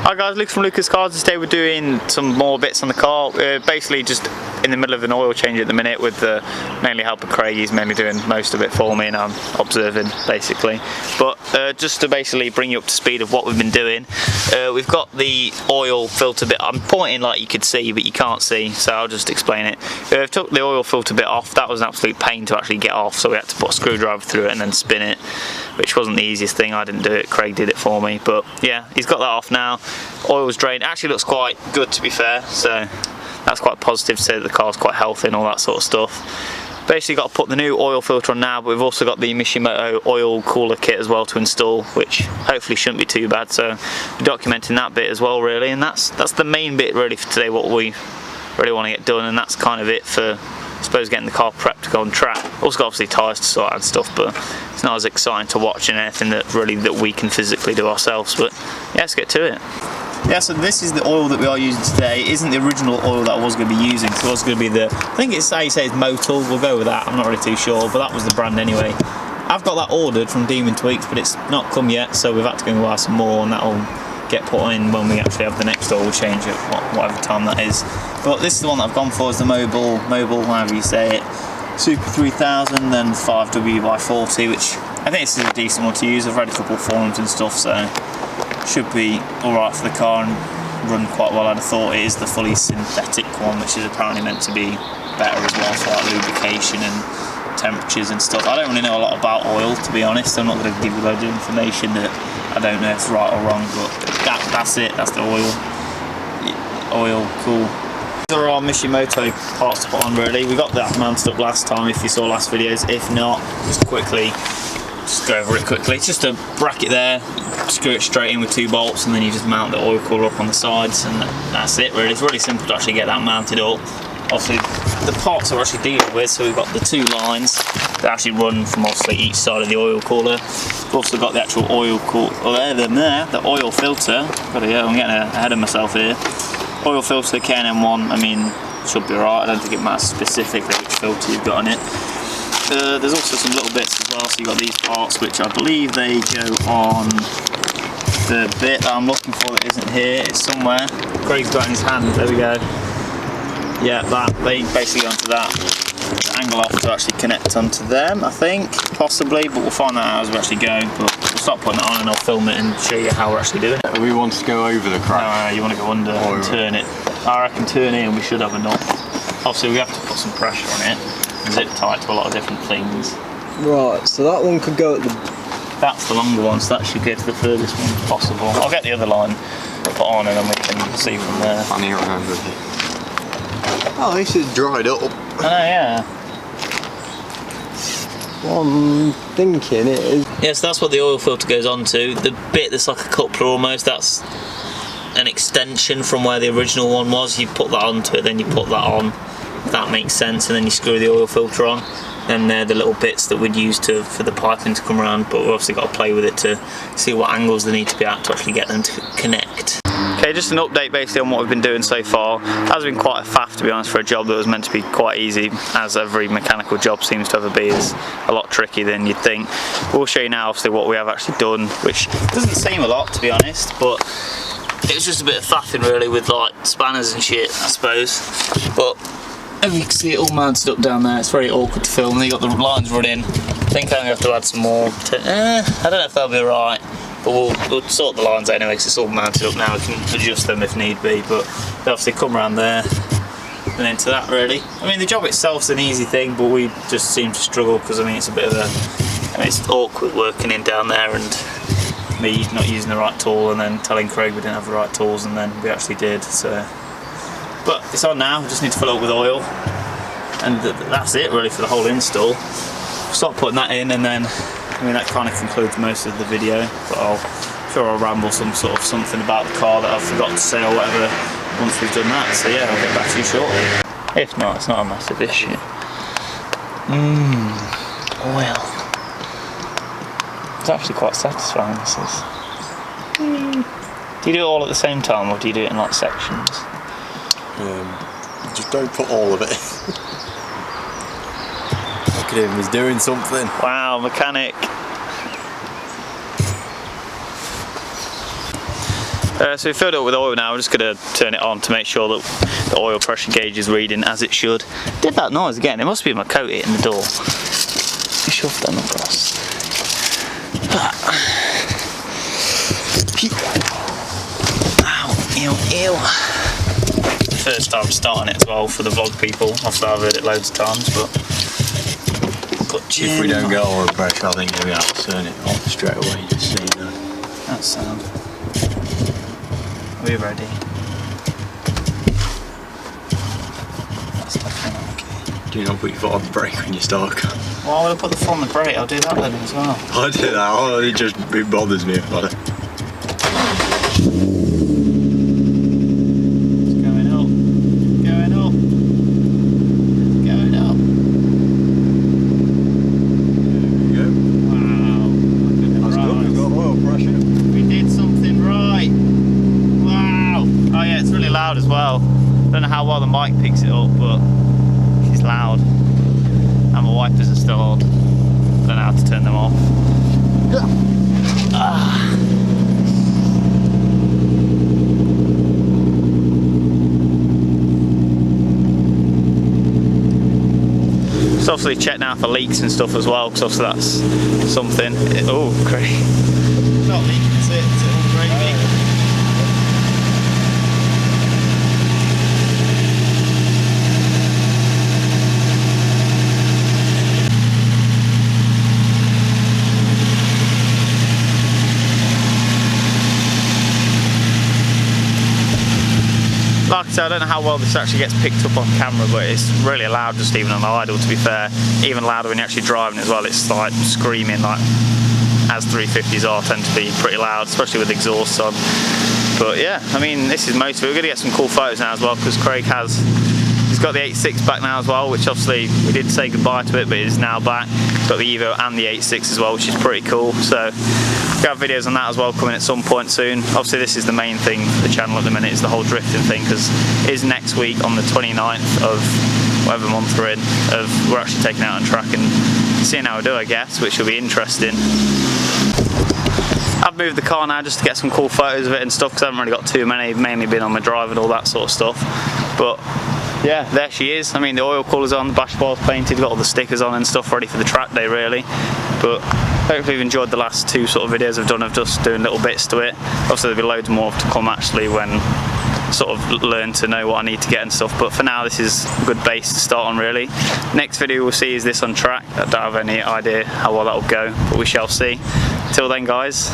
Hi guys, Luke from Lucas Cars. Today we're doing some more bits on the car. We're basically just in the middle of an oil change at the minute with mainly helping Craig. He's mainly doing most of it for me and I'm observing basically. But just to basically bring you up to speed of what we've been doing, we've got the oil filter bit. I'm pointing like you could see but you can't see, so I'll just explain it. We've took the oil filter bit off. That was an absolute pain to actually get off, so we had to put a screwdriver through it and then spin it, which wasn't the easiest thing. I didn't do it, Craig did it for me. But yeah, he's got that off now. Oil's drained. It actually looks quite good, to be fair, so that's quite positive to say that the car's quite healthy and all that sort of stuff. Basically got to put the new oil filter on now, but we've also got the Mishimoto oil cooler kit as well to install, which hopefully shouldn't be too bad, so we're documenting that bit as well really, and that's the main bit really for today, what we really want to get done, and that's kind of it for, I suppose, getting the car prepped to go on track. Also got obviously tyres to sort out and stuff, but it's not as exciting to watch and anything that we can physically do ourselves. But yeah, let's get to it. Yeah, so this is the oil that we are using today. It isn't the original oil that I was going to be using, so it was going to be the, I think it's how you say it's Motul, we'll go with that, I'm not really too sure, but that was the brand anyway. I've got that ordered from Demon Tweaks, but it's not come yet, so we've had to go and buy some more, and that'll get put in when we actually have the next oil change at whatever time that is. But this is the one that I've gone for, is the mobile, however you say it, Super 3000, then 5W40, which I think this is a decent one to use. I've read a couple of forums and stuff, so should be alright for the car and run quite well. I'd have thought it is the fully synthetic one, which is apparently meant to be better as well for like lubrication and temperatures and stuff. I don't really know a lot about oil, to be honest. I'm not going to give you a load of information that I don't know if it's right or wrong, but that's it. That's the oil. Cool. These are our Mishimoto parts to put on really. We got that mounted up last time if you saw last videos. If not, just go over it quickly. It's just a bracket there, screw it straight in with 2 bolts, and then you just mount the oil cooler up on the sides, and that's it really. It's really simple to actually get that mounted up. Obviously the parts are actually dealing with, so we've got the 2 lines that actually run from obviously each side of the oil cooler. We've also got the actual oil cooler, the oil filter. I'm getting ahead of myself here. Oil filter KNM1, I mean, should be alright. I don't think it matters specifically which filter you've got on it. There's also some little bits as well, so you've got these parts which I believe they go on the bit that I'm looking for that isn't here. It's somewhere. Craig's got it in his hand, there we go. Yeah, they basically go onto that angle off to actually connect onto them, I think, possibly, but we'll find that out as we actually go. But we'll start putting it on and I'll film it and show you how we're actually doing it. We want to go over the crack. No, you want to go under and turn it. I reckon turn it and we should have enough. Obviously we have to put some pressure on it. Zip tight to a lot of different things. Right, so that one could go at the... That's the longer one, so that should get to the furthest one possible. I'll get the other line put on and then we can see from there. I need to remember it. Oh, this is dried up. Oh yeah. What I'm thinking is... Yes, that's what the oil filter goes onto. The bit that's like a coupler almost, that's an extension from where the original one was. You put that onto it, then you put that on. If that makes sense, and then you screw the oil filter on, and they're the little bits that we'd use for the piping to come around, but we've obviously got to play with it to see what angles they need to be at to actually get them to connect. Okay, just an update basically on what we've been doing so far. It has been quite a faff, to be honest, for a job that was meant to be quite easy, as every mechanical job seems to ever be. Is a lot trickier than you'd think. We'll show you now obviously what we have actually done, which doesn't seem a lot, to be honest, but it was just a bit of faffing really with like spanners and shit, I suppose. But as you can see, it all mounted up down there. It's very awkward to film. Then you got the lines running. I think I'm going to have to add some more. I don't know if they'll be right, but we'll sort the lines anyway because it's all mounted up now. We can adjust them if need be, but they obviously come around there and into that really. I mean, the job itself's an easy thing, but we just seem to struggle because I mean it's a bit of it's awkward working in down there and me not using the right tool and then telling Craig we didn't have the right tools and then we actually did. So. But it's on now, we just need to fill it up with oil, and that's it really for the whole install. Start putting that in, and then, I mean, that kind of concludes most of the video, but I'm sure I'll ramble something about the car that I forgot to say or whatever once we've done that, so yeah, I'll get back to you shortly. If not, it's not a massive issue. Oil. It's actually quite satisfying, this is. Do you do it all at the same time, or do you do it in like sections? Just don't put all of it. Look at him, he's doing something. Wow, mechanic. So we filled it up with oil now. We're just going to turn it on to make sure that the oil pressure gauge is reading as it should. Did that noise again? It must be my coat hitting the door. Shove them across. Ow, ew, ew. First time starting it as well for the vlog people. Obviously I've heard it loads of times, but if we don't get oil pressure, I think we're going to have to turn it off straight away, just so you know. That's sound. Are we ready? That's definitely okay. Do you not put your foot on the brake when you start? Well, I'll put the foot on the brake, I'll do that then as well. I do that, it bothers me about it. It's going up. Going up. Going up. There we go. Wow. That's good, we've got oil pressure. We did something right. Wow. Oh yeah, it's really loud as well. Don't know how well the mic picks it up, but it's loud. And my wipers are still on. I don't know how to turn them off. Just obviously check now for leaks and stuff as well, because obviously that's something. Oh, great. Not leaking, it's all gravy. Like I said, I don't know how well this actually gets picked up on camera, but it's really loud just even on idle, to be fair. Even louder when you're actually driving as well. It's like screaming, like as 350s are, tend to be pretty loud, especially with exhausts on. But yeah, I mean, this is most of it. We're going to get some cool photos now as well, because Craig he's got the 86 back now as well, which obviously we did say goodbye to it, but it is now back. He's got the Evo and the 86 as well, which is pretty cool. So we have videos on that as well coming at some point soon. Obviously this is the main thing for the channel at the minute, is the whole drifting thing, because it is next week on the 29th of whatever month we're in, we're actually taking out on track and seeing how we do, I guess, which will be interesting. I've moved the car now just to get some cool photos of it and stuff, because I haven't really got too many, mainly been on my drive and all that sort of stuff. But yeah, there she is. I mean, the oil cooler's on, the bash bar's painted, got all the stickers on and stuff ready for the track day really. But hopefully you've enjoyed the last two sort of videos I've done of just doing little bits to it. Obviously there'll be loads more to come actually when sort of learn to know what I need to get and stuff, but for now this is a good base to start on really. Next video we'll see is this on track. I don't have any idea how well that will go, but we shall see. Till then guys,